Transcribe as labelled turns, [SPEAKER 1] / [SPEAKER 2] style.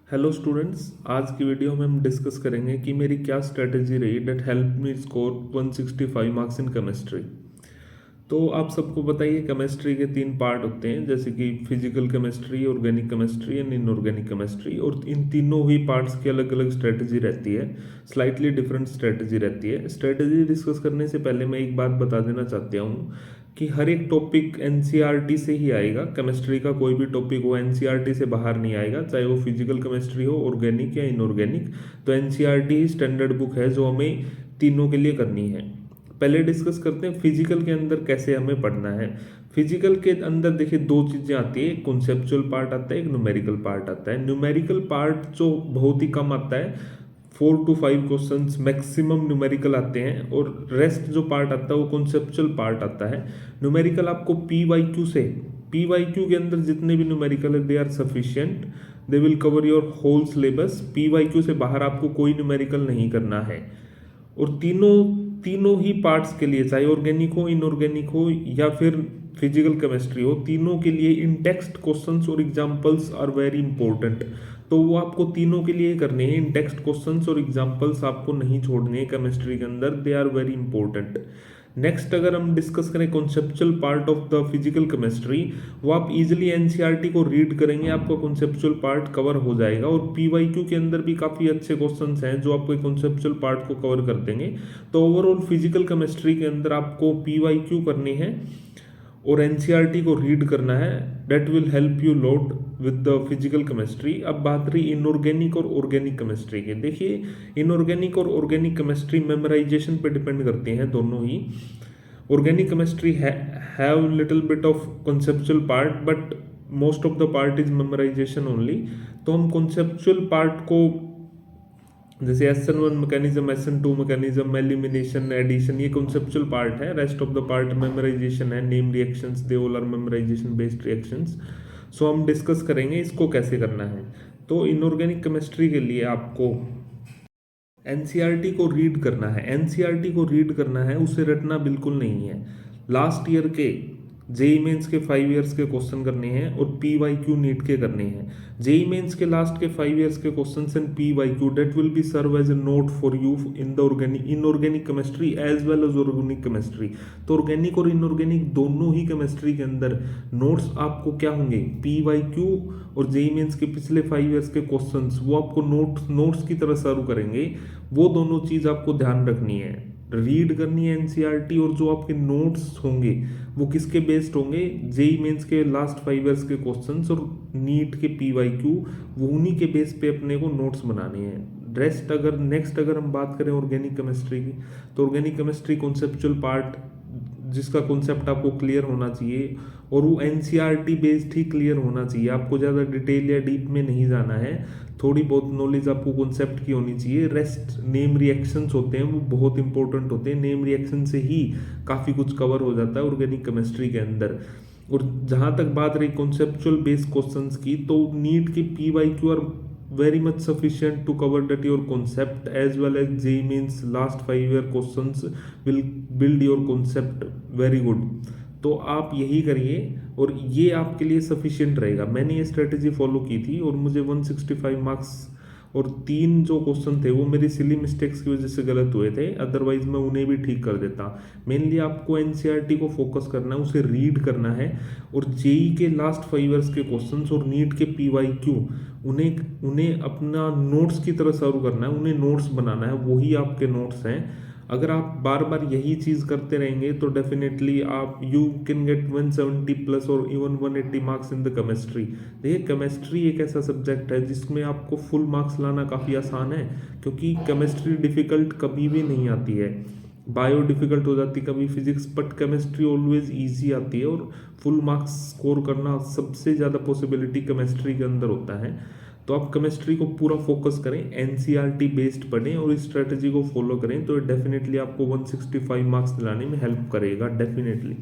[SPEAKER 1] Hello students, आज की video में हम डिस्कस करेंगे कि मेरी क्या स्ट्रेटेजी रही that help me score 165 marks in chemistry. तो आप सबको बताइए, केमिस्ट्री के तीन पार्ट होते हैं, जैसे कि physical chemistry, organic chemistry and inorganic chemistry, और इन तीनों ही पार्ट्स की अलग अलग स्ट्रेटेजी रहती है, स्लाइटली डिफरेंट स्ट्रेटेजी रहती है। स्ट्रेटेजी डिस्कस करने से पहले मैं एक बात बता देना चाहता हूँ कि हर एक टॉपिक एनसीईआरटी से ही आएगा। केमिस्ट्री का कोई भी टॉपिक हो एनसीईआरटी से बाहर नहीं आएगा, चाहे वो फिजिकल केमिस्ट्री हो, ऑर्गेनिक या इनऑर्गेनिक। तो एनसीईआरटी ही स्टैंडर्ड बुक है जो हमें तीनों के लिए करनी है। पहले डिस्कस करते हैं फिजिकल के अंदर कैसे हमें पढ़ना है। फिजिकल के अंदर देखिए दो चीजें आती है, एक कॉन्सेप्चुअल पार्ट आता है, एक न्यूमेरिकल पार्ट आता है। न्यूमेरिकल पार्ट जो बहुत ही कम आता है, 4 to 5 क्वेश्चंस मैक्सिमम न्यूमेरिकल आते हैं, और रेस्ट जो पार्ट आता है वो कॉन्सेप्चुअल पार्ट आता है। न्यूमेरिकल आपको पीवाईक्यू से, पीवाईक्यू के अंदर जितने भी न्यूमेरिकल है they are sufficient, they will cover your whole syllabus. PYQ से बाहर आपको कोई न्यूमेरिकल नहीं करना है। और तीनों तीनों ही पार्ट्स के लिए, चाहे ऑर्गेनिक हो, इनऑर्गेनिक हो या फिर फिजिकल केमिस्ट्री हो, तीनों के लिए इन टेक्स्ट क्वेश्चंस और एग्जांपल्स आर वेरी इंपॉर्टेंट। तो वो आपको तीनों के लिए करने हैं। इन टेक्स्ट क्वेश्चंस और एग्जांपल्स आपको नहीं छोड़ने हैं केमिस्ट्री के अंदर, they are very important. Next अगर हम डिस्कस करें conceptual part of the physical chemistry, वो आप इजीली एनसीईआरटी को रीड करेंगे, आपका कॉन्सेप्चुअल पार्ट कवर हो जाएगा। और पीवाईक्यू के अंदर भी काफ़ी अच्छे क्वेश्चंस हैं जो आपको कॉन्सेप्चुअल पार्ट को कवर कर देंगे। तो ओवरऑल फिजिकल केमिस्ट्री के अंदर आपको पीवाईक्यू करनी है और एनसीईआरटी को रीड करना है। That will help you lot with the physical chemistry. अब बात रही इनऑर्गेनिक और ऑर्गेनिक केमिस्ट्री की। देखिए, इनऑर्गेनिक और ऑर्गेनिक केमिस्ट्री मेमोराइजेशन पे डिपेंड करती हैं दोनों ही। Organic chemistry have little bit of conceptual part, but most of the part is memorisation only. तो हम conceptual पार्ट को, जैसे SN1 mechanism, SN2 mechanism, elimination, addition, ये कॉन्सेप्चुअल पार्ट है। Rest of the part memorisation है, name reactions, they all are memorisation based reactions. So हम discuss करेंगे इसको कैसे करना है। तो इनऑर्गेनिक केमिस्ट्री के लिए आपको एनसीईआरटी को रीड करना है। एनसीईआरटी को रीड करना है, उसे रटना बिल्कुल नहीं है। लास्ट ईयर के जेई मेंस के 5 इयर्स के क्वेश्चन करने हैं और पीवाईक्यू नीट के करने हैं। जेई मेंस के लास्ट के 5 इयर्स के questions and PYQ that will be serve as a note for you in the inorganic chemistry as well as organic chemistry. तो ऑर्गेनिक और इनऑर्गेनिक दोनों ही केमिस्ट्री के अंदर नोट्स आपको क्या होंगे, पीवाईक्यू और जेई मेंस के पिछले 5 इयर्स के क्वेश्चंस, वो आपको नोट्स की तरह सर्व करेंगे। वो दोनों चीज आपको ध्यान रखनी है, रीड करनी है एनसीईआरटी, और जो आपके नोट्स होंगे वो किसके बेस्ड होंगे, जेई मेंस के लास्ट 5 इयर्स के क्वेश्चंस और नीट के पीवाईक्यू, वो उन्हीं के बेस पे अपने को नोट्स बनाने हैं। रेस्ट अगर हम बात करें ऑर्गेनिक केमिस्ट्री की, तो ऑर्गेनिक केमिस्ट्री कॉन्सेप्चुअल पार्ट जिसका कॉन्सेप्ट आपको क्लियर होना चाहिए, और वो एनसीईआरटी बेस्ड ही क्लियर होना चाहिए। आपको ज़्यादा डिटेल या डीप में नहीं जाना है, थोड़ी बहुत नॉलेज आपको कॉन्सेप्ट की होनी चाहिए। रेस्ट नेम रिएक्शंस होते हैं, वो बहुत इंपॉर्टेंट होते हैं। नेम रिएक्शन से ही काफ़ी कुछ कवर हो जाता है ऑर्गेनिक केमिस्ट्री के अंदर। और जहाँ तक बात रही कॉन्सेप्चुअल बेस्ड क्वेश्चंस की, तो नीट की PYQ are very much sufficient to cover that your concept, as well as JEE means last 5 year questions will build your concept very good। तो आप यही करिए और ये आपके लिए सफिशिएंट रहेगा। मैंने ये स्ट्रेटेजी फॉलो की थी और मुझे 165 मार्क्स और 3 जो क्वेश्चन थे वो मेरी सिली मिस्टेक्स की वजह से गलत हुए थे, अदरवाइज मैं उन्हें भी ठीक कर देता। मेनली आपको एनसीईआरटी को फोकस करना है, उसे रीड करना है, और जेई के लास्ट 5 इयर्स के क्वेश्चंस और नीट के पीवाईक्यू, उन्हें अपना नोट्स की तरह सर्व करना है, उन्हें नोट्स बनाना है, वही आपके नोट्स हैं। अगर आप बार बार यही चीज़ करते रहेंगे तो डेफिनेटली आप यू कैन गेट 170 प्लस और even 180 marks in the chemistry. देखिए, केमिस्ट्री एक ऐसा सब्जेक्ट है जिसमें आपको फुल मार्क्स लाना काफ़ी आसान है, क्योंकि केमिस्ट्री डिफ़िकल्ट कभी भी नहीं आती है। बायो डिफ़िकल्ट हो जाती कभी, physics, but chemistry always easy आती है, और फुल मार्क्स स्कोर करना सबसे ज़्यादा पॉसिबिलिटी केमिस्ट्री के अंदर होता है। तो आप केमिस्ट्री को पूरा फोकस करें, एनसीईआरटी बेस्ड पढ़ें और इस स्ट्रेटजी को फॉलो करें, तो डेफिनेटली आपको 165 मार्क्स दिलाने में हेल्प करेगा, डेफिनेटली।